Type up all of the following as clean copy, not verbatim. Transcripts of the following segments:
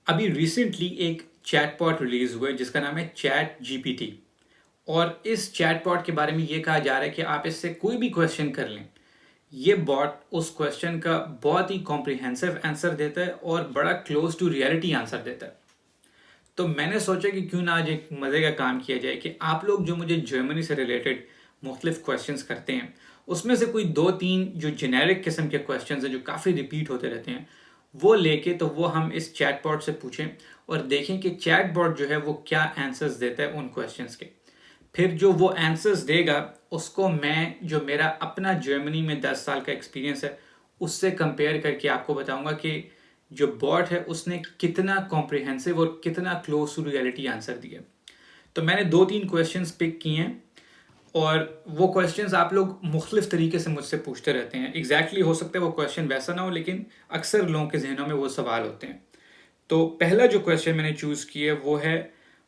अभी रिसेंटली एक chatbot release हुआ है जिसका नाम है चैट जीपीटी। और इस चैटबॉट के बारे में ये कहा जा रहा है कि आप इससे कोई भी क्वेश्चन कर लें, ये बॉट उस क्वेश्चन का बहुत ही कॉम्प्रिहेंसिव आंसर देता है और बड़ा क्लोज टू रियलिटी आंसर देता है। तो मैंने सोचा कि क्यों ना आज एक मज़े का काम किया जाए कि आप लोग जो मुझे जर्मनी से रिलेटेड मुख्तलिफ क्वेश्चंस करते हैं, उसमें से कोई 2-3 जो जेनेरिक किस्म के क्वेश्चंस हैं जो काफ़ी रिपीट होते रहते हैं, वो लेके तो वो हम इस चैटबॉट से पूछें और देखें कि चैटबॉट जो है वो क्या आंसर्स देता है उन क्वेश्चंस के। फिर जो वो आंसर्स देगा उसको मैं, जो मेरा अपना जर्मनी में 10 साल का एक्सपीरियंस है, उससे कंपेयर करके आपको बताऊंगा कि जो बॉट है उसने कितना कॉम्प्रिहेंसिव और कितना क्लोज टू रियलिटी आंसर दिया। तो मैंने 2-3 क्वेश्चंस पिक किए हैं और वो क्वेश्चंस आप लोग मुख्तलिफ तरीके से मुझसे पूछते रहते हैं। एग्जैक्टली हो सकता है वो क्वेश्चन वैसा ना हो, लेकिन अक्सर लोगों के जहनों में वो सवाल होते हैं। तो पहला जो क्वेश्चन मैंने चूज किया वो है,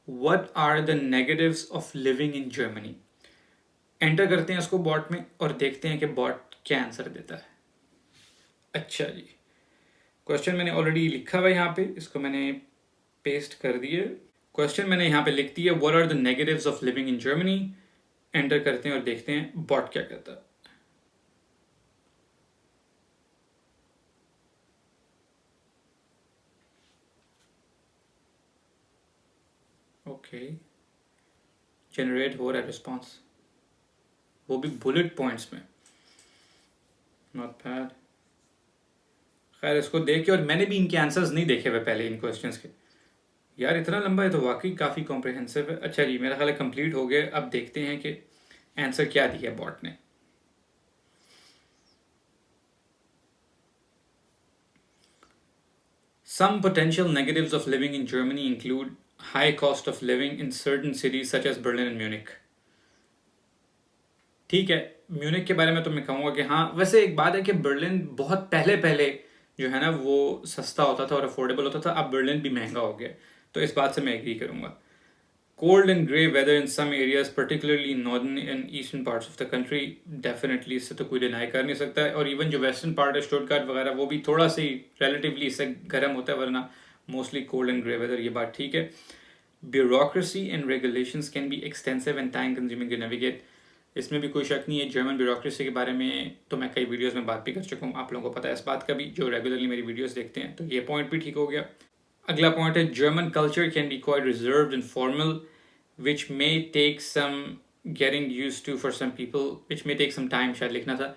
what are the negatives of living in Germany. Enter करते हैं उसको बॉट में और देखते हैं कि बॉट क्या आंसर देता है। अच्छा जी, क्वेश्चन मैंने ऑलरेडी लिखा हुआ है यहाँ पे, इसको मैंने पेस्ट कर दिया। क्वेश्चन मैंने यहाँ पे लिख दिया, what are the negatives of living in Germany. Enter करते हैं और देखते हैं बॉट क्या कहता है। ओके, जनरेट हो रहा है रिस्पॉन्स, वो भी बुलेट पॉइंट्स में। Not bad. खैर इसको देख के, और मैंने भी इनके आंसर्स नहीं देखे हुए पहले इन क्वेश्चंस के। यार इतना लंबा है तो वाकई काफ़ी कॉम्प्रिहेंसिव है। अच्छा जी, मेरा ख्याल है कंप्लीट हो गया। अब देखते हैं कि आंसर क्या दिया बॉट ने। Some potential negatives of living in Germany include high cost of living in certain cities such as Berlin and Munich. ठीक है, म्यूनिक के बारे में तो मैं कहूँगा कि हाँ, वैसे एक बात है कि बर्लिन बहुत पहले पहले जो है ना वो सस्ता होता था और अफोर्डेबल होता था, अब बर्लिन भी महंगा हो गया, तो इस बात से मैं एग्री करूँगा। Cold and grey weather in some areas particularly northern and eastern parts of the country, definitely इससे तो कोई डिनाई कर नहीं सकता है। और इवन जो वेस्टर्न पार्ट है स्टुटगार्ट वगैरह, वो भी थोड़ा सी रिलेटिवली इससे गर्म होता है, वरना mostly cold and grey weather, ये बात ठीक है। Bureaucracy and regulations can be extensive and time consuming to navigate, इसमें भी कोई शक नहीं है। जर्मन ब्यूरोक्रेसी के बारे में तो मैं कई वीडियोस में बात भी कर चुका हूँ, आप लोगों को पता है इस बात का भी, जो रेगुलरली मेरी वीडियोस देखते हैं, तो ये पॉइंट भी ठीक हो गया। अगला पॉइंट है, German culture can be quite reserved and formal which may take some getting used to for some people, which may take some time, शायद लिखना था।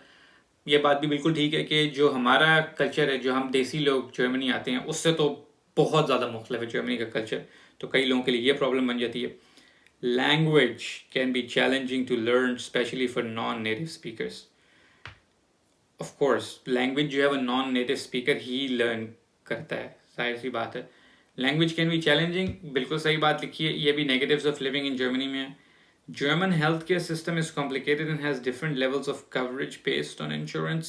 ये बात भी बिल्कुल ठीक है कि जो हमारा कल्चर है, जो हम देसी लोग जर्मनी आते हैं, उससे तो बहुत ज़्यादा मुख्तलिफ है जर्मनी का कल्चर, तो कई लोगों के लिए ये प्रॉब्लम बन जाती है। Language can be challenging to learn specially for non native speakers. Of course language जो है वो नॉन नेटिव स्पीकर ही लर्न करता है, जाहिर सी बात है। लैंग्वेज कैन बी चैलेंजिंग, बिल्कुल सही बात लिखी है, ये भी negatives of living in Germany में है। German healthcare system is complicated and has different levels of coverage based on insurance.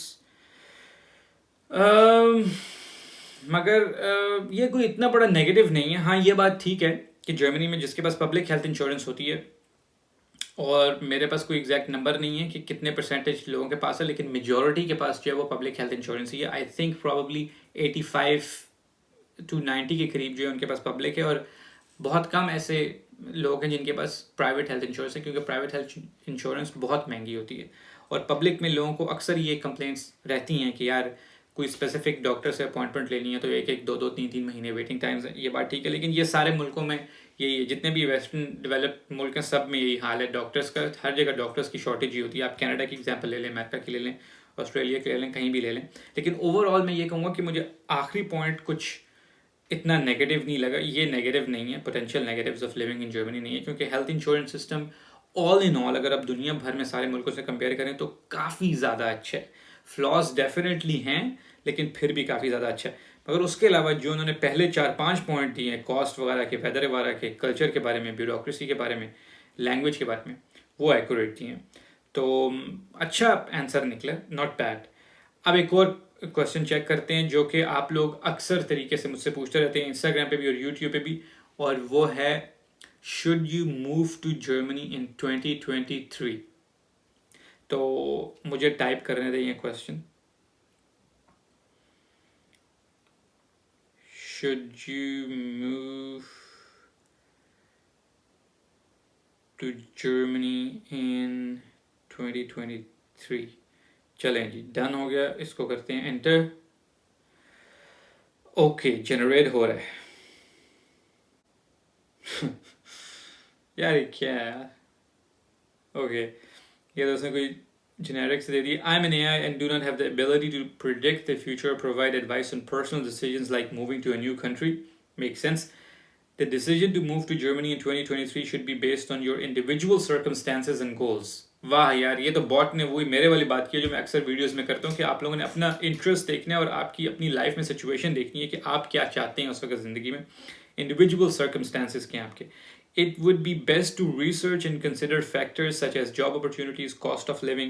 मगर ये कोई इतना बड़ा नेगेटिव नहीं है। हाँ, ये बात ठीक है कि जर्मनी में जिसके पास पब्लिक हेल्थ इंश्योरेंस होती है, और मेरे पास कोई एग्जैक्ट नंबर नहीं है कि कितने परसेंटेज लोगों के पास है, लेकिन मेजॉरिटी के पास जो है वो पब्लिक हेल्थ इंश्योरेंस ही है। आई थिंक प्रॉबली 85 to 90 के करीब जो है उनके पास पब्लिक है, और बहुत कम ऐसे लोग हैं जिनके पास प्राइवेट हेल्थ इंश्योरेंस है, क्योंकि प्राइवेट हेल्थ इंश्योरेंस बहुत महंगी होती है। और पब्लिक में लोगों को अक्सर ये कंप्लेंट्स रहती हैं कि यार कोई स्पेसिफिक डॉक्टर से अपॉइंटमेंट लेनी है तो 1-1, 2-2, 3-3 महीने वेटिंग टाइम्स है, ये बात ठीक है। लेकिन ये सारे मुल्कों में, ये जितने भी वेस्टर्न डेवलप्ड मुल्क हैं, सब में यही हाल है। डॉक्टर्स का हर जगह डॉक्टर्स की शॉर्टेज ही होती है। आप कनाडा की एग्जांपल ले लें, अमेरिका की ले लें, ऑस्ट्रेलिया की ले लें, कहीं भी ले लें। लेकिन ओवरऑल मैं ये कहूँगा कि मुझे आखिरी पॉइंट कुछ इतना नेगेटिव नहीं लगा। ये नेगेटिव नहीं है, potential negatives of living in Germany नहीं है, क्योंकि health insurance system all in all अगर आप दुनिया भर में सारे मुल्कों से कंपेयर करें तो काफ़ी ज़्यादा अच्छा है। फ्लॉज डेफिनेटली हैं, लेकिन फिर भी काफ़ी ज़्यादा अच्छा है। मगर उसके अलावा जो उन्होंने पहले 4-5 पॉइंट दिए हैं, कॉस्ट वगैरह के, वेदर वगैरह के, कल्चर के बारे में, ब्यूरोक्रेसी के बारे में, लैंग्वेज के बारे में, वो एक्यूरेट दिए हैं। तो अच्छा आंसर निकला, नॉट बैड। अब एक और क्वेश्चन चेक करते हैं जो कि आप लोग अक्सर तरीके से मुझसे पूछते रहते हैं, इंस्टाग्राम पे भी और यूट्यूब पे भी, और वो है, should you move to Germany in 2023। तो मुझे टाइप करने दें ये question, should you move to Germany in 2023? चलें जी, डन हो गया, इसको करते हैं एंटर। ओके, जनरेट हो रहा है। यार ये क्या है यार? ओके, ये तो उसने कोई generics they the. I'm an AI and do not have the ability to predict the future or provide advice on personal decisions like moving to a new country. Makes sense. The decision to move to Germany in 2023 should be based on your individual circumstances and goals. वाह यार, ये तो bot ने वही मेरे वाली बात की है जो मैं अक्सर वीडियोस में करता हूँ कि आप लोगों ने अपना इंटरेस्ट देखना है और आपकी अपनी लाइफ में सिचुएशन देखनी है कि आप क्या चाहते हैं उस वक्त ज़िंदगी में। इंडिविजुअल सर्कमस्टांसिस क्या हैं आपके। It would be best to research and consider factors such as job opportunities, cost of living,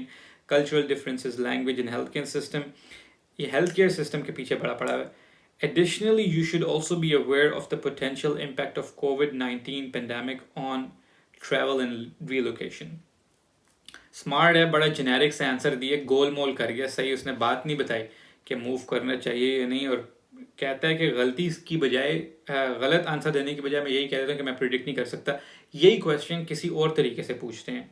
cultural differences, language and healthcare system. ये healthcare system के पीछे बड़ा पड़ा है। Additionally, you should also be aware of the potential impact of COVID-19 pandemic on travel and relocation. Smart है, बड़ा generic से answer दिए, गोल मोल कर गया सही। उसने बात नहीं बताई कि मूव करना चाहिए या नहीं, और कहता है कि गलती की बजाय गलत आंसर देने की बजाय मैं यही कह देता हूँ कि मैं प्रिडिक्ट नहीं कर सकता। यही क्वेश्चन किसी और तरीके से पूछते हैं।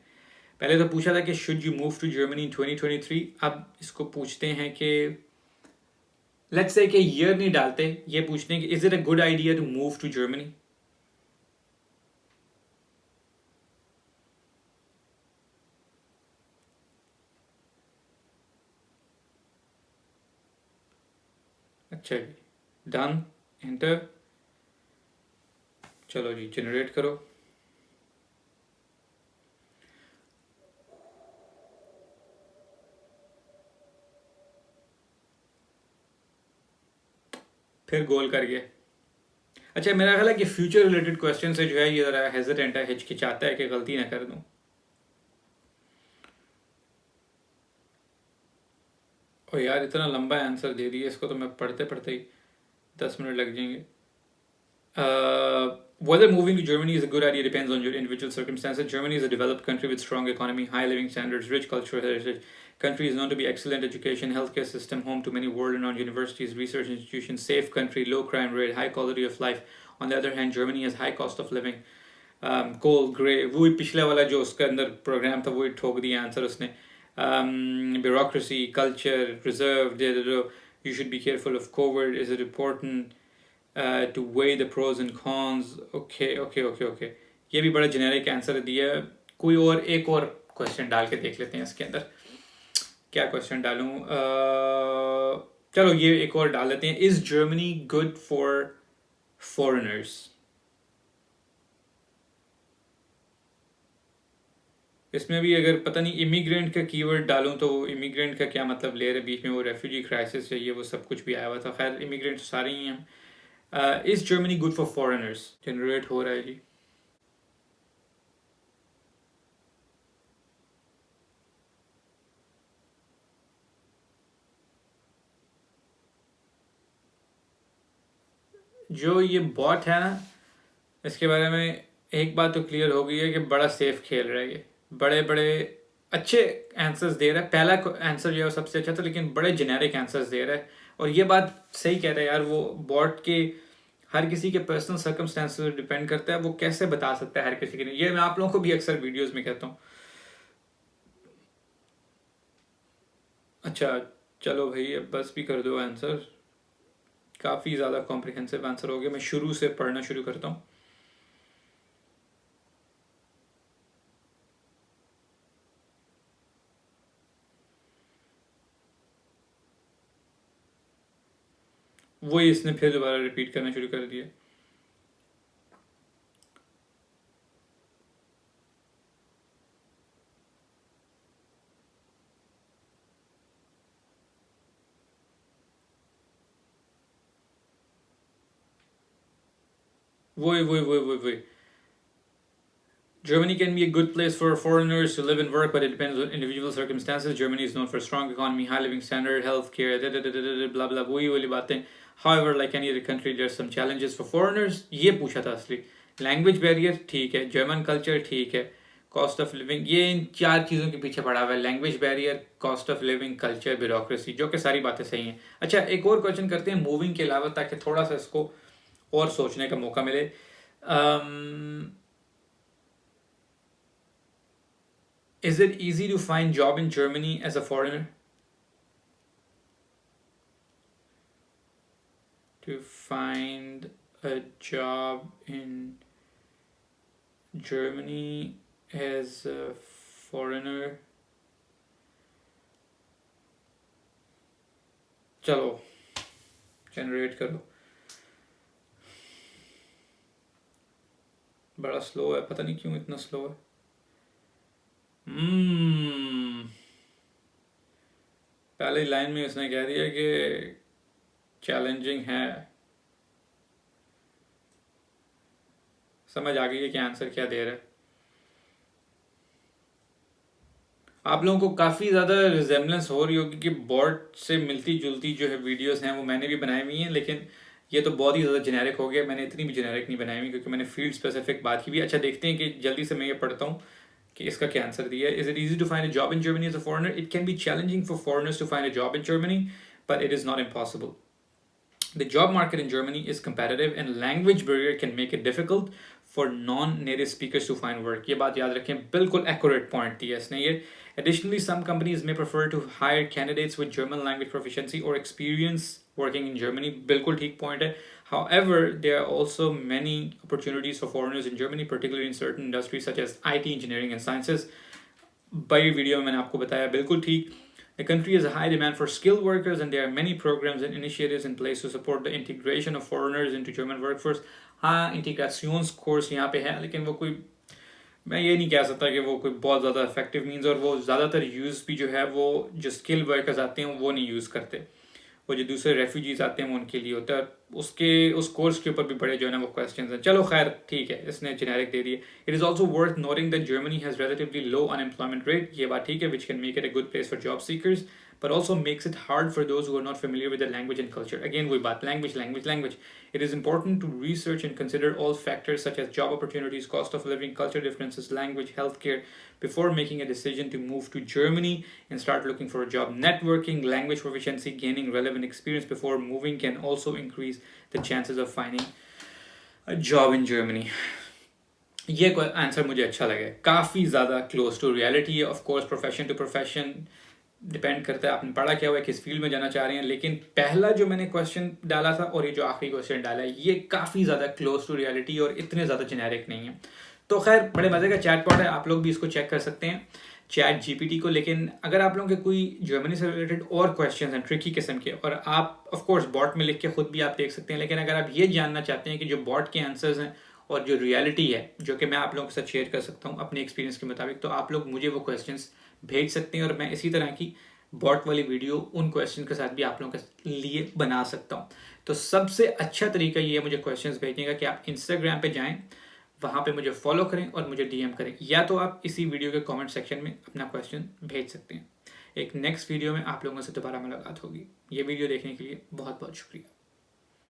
पहले तो पूछा था कि should you move to Germany in 2023, अब इसको पूछते हैं कि लेट्स से कि ईयर नहीं डालते, ये पूछते हैं कि is it a good idea to move to Germany. अच्छा जी, डन, एंटर। चलो जी, जनरेट करो। फिर गोल कर गया। अच्छा, मेरा ख्याल है कि फ्यूचर रिलेटेड क्वेश्चन से जो है ये ज़रा हेजिटेंट है, हिचकिचाता है कि गलती ना कर दूं। और यार इतना लंबा आंसर दे दिया, इसको तो मैं पढ़ते पढ़ते ही 10 मिनट लग जाएंगे। Whether moving to Germany is a good idea depends on your individual circumstances. Germany is a developed country with strong economy, high living standards, rich cultural heritage. Country is known to be excellent education, healthcare system, home to many world-renowned universities, research institutions, safe country, low crime rate, high quality of life. On the other hand, Germany has high cost of living. Gold, grey, वही पिछले वाला जो उसके अंदर programme था वही ठोक दिया आंसर उसने। Bureaucracy, culture, reserve, you should be careful of COVID. Is it important to weigh the pros and cons? Okay. ये भी बड़ा जेनेरिक आंसर दिया। कोई और एक और क्वेश्चन डाल के देख लेते हैं इसके अंदर। क्या क्वेश्चन डालूं? चलो ये एक और डाल लेते हैं। Is Germany good for foreigners? इसमें भी अगर पता नहीं इमिग्रेंट का कीवर्ड डालूं तो इमिग्रेंट का क्या मतलब ले रहे, बीच में वो रेफ्यूजी क्राइसिस है, ये वो सब कुछ भी आया हुआ था। खैर इमिग्रेंट सारे ही हैं। Is Germany good for foreigners? Generate हो रहा है जी। जो ये बॉट है ना, इसके बारे में एक बात तो क्लियर हो गई है कि बड़ा सेफ खेल रहा है ये। बड़े बड़े अच्छे आंसर्स दे रहा है। पहला आंसर जो है सबसे अच्छा था, लेकिन बड़े जेनेरिक आंसर्स दे रहा है। और ये बात सही कह रहा है यार, वो बॉट के हर किसी के पर्सनल सर्कमस्टेंसेस पर डिपेंड करता है, वो कैसे बता सकता है हर किसी के लिए। ये मैं आप लोगों को भी अक्सर वीडियोस में कहता हूँ। अच्छा चलो भाई, अब बस भी कर दो आंसर, काफ़ी ज़्यादा कॉम्प्रिहेंसिव आंसर हो गया। मैं शुरू से पढ़ना शुरू करता हूँ। वही इसने फिर दोबारा रिपीट करना शुरू कर दिया। वही Germany can be a good place for foreigners to live and work, but it depends on individual circumstances. Germany is known for strong economy, high living standard, healthcare, blah blah, वही वाली बातें। However, like any other country, there are some challenges for foreigners. ये पूछा था असली। Language barrier ठीक है, German culture ठीक है, कॉस्ट ऑफ लिविंग, ये इन 4 चीज़ों के पीछे पड़ा हुआ है। Language barrier, cost of living, culture, bureaucracy, जो कि सारी बातें सही हैं। अच्छा एक और क्वेश्चन करते हैं मूविंग के अलावा, ताकि थोड़ा सा इसको और सोचने का मौका मिले। Is it easy to find job in Germany as a foreigner? To find a job in Germany as a foreigner? चलो जनरेट करो। बड़ा स्लो है, पता नहीं क्यों इतना स्लो है। पहली लाइन में उसने कह दिया कि चैलेंजिंग है। समझ आ गई है कि आंसर क्या दे रहा है। आप लोगों को काफ़ी ज़्यादा रिजेम्बलेंस हो रही होगी कि बॉट से मिलती जुलती जो है वीडियोस हैं वो मैंने भी बनाई हुई हैं, लेकिन ये तो बहुत ही ज़्यादा जेनेरिक हो गया। मैंने इतनी भी जेनेरिक नहीं बनाई हुई क्योंकि मैंने फील्ड स्पेसिफिक बात की भी। अच्छा, देखते हैं कि जल्दी से मैं ये पढ़ता हूँ कि इसका क्या आंसर दिया है। Is it easy to find a job in Germany as a foreigner? It can be challenging for foreigners to find a job in Germany, but it is not impossible. The job market in Germany is competitive and language barrier can make it difficult for non-native speakers to find work. ये बात याद रखें, बिल्कुल accurate point दिया इसने ये. Additionally, some companies may prefer to hire candidates with German language proficiency or experience working in Germany. बिल्कुल ठीक point है. However, there are also many opportunities for foreigners in Germany, particularly in certain industries such as IT, engineering and sciences. By video में मैंने आपको बताया, बिल्कुल ठीक. The country has a high demand for skilled workers and there are many programs and initiatives in place to support the integration of foreigners into German workforce. हाँ, integrations course यहाँ पे है, लेकिन वो कोई, मैं ये नहीं कह सकता कि वो कोई बहुत ज़्यादा इफेक्टिव मीन्स, और वो ज़्यादातर यूज़ भी जो है वो जो स्किल्ड वर्कर्स आते हैं वो नहीं यूज़ करते. वो जो दूसरे रेफ्यूजीज आते हैं वो उनके लिए होता है. उस कोर्स के ऊपर भी बड़े जो है ना वो क्वेश्चन हैं. चलो खैर ठीक है, इसने जेनेरिक दे दिए. It is also worth noting that Germany has relatively low unemployment rate. ये बात ठीक है, which can make it a good place for job seekers, but also makes it hard for those who are not familiar with the language and culture. Again, वही बात, language. It is important to research and consider all factors such as job opportunities, cost of living, culture differences, language, healthcare before making a decision to move to Germany and start looking for a job. Networking, language proficiency, gaining relevant experience before moving can also increase the chances of finding a job in Germany. ये answer मुझे अच्छा लगा, काफ़ी ज़्यादा close to reality है. Of course profession to profession depend करता है आपने पढ़ा क्या हुआ है, किस फील्ड में जाना चाह रहे हैं. लेकिन पहला जो मैंने क्वेश्चन डाला था और ये जो आखिरी क्वेश्चन डाला है ये काफ़ी ज़्यादा क्लोज टू रियलिटी और इतने ज़्यादा जेनेरिक नहीं है. तो खैर बड़े मज़े का चैटबॉट है, आप लोग भी इसको चेक कर सकते हैं, चैट जीपीटी को. लेकिन अगर आप लोगों के कोई जर्मनी से रिलेटेड और क्वेश्चन हैं ट्रिकी किस्म के, और आप ऑफ कोर्स बॉट में लिख के खुद भी आप देख सकते हैं, लेकिन अगर आप ये जानना चाहते हैं कि जो बॉट के आंसर्स हैं और जो रियलिटी है जो कि मैं आप लोगों के साथ शेयर कर सकता हूँ अपने एक्सपीरियंस के मुताबिक, तो आप लोग मुझे वो क्वेश्चंस भेज सकते हैं और मैं इसी तरह की बॉट वाली वीडियो उन क्वेश्चन के साथ भी आप लोगों के लिए बना सकता हूँ. तो सबसे अच्छा तरीका ये है मुझे क्वेश्चंस भेजने का कि आप इंस्टाग्राम पे जाएं, वहाँ पे मुझे फॉलो करें और मुझे डीएम करें, या तो आप इसी वीडियो के कमेंट सेक्शन में अपना क्वेश्चन भेज सकते हैं. एक नेक्स्ट वीडियो में आप लोगों से दोबारा मुलाकात होगी. ये वीडियो देखने के लिए बहुत बहुत शुक्रिया.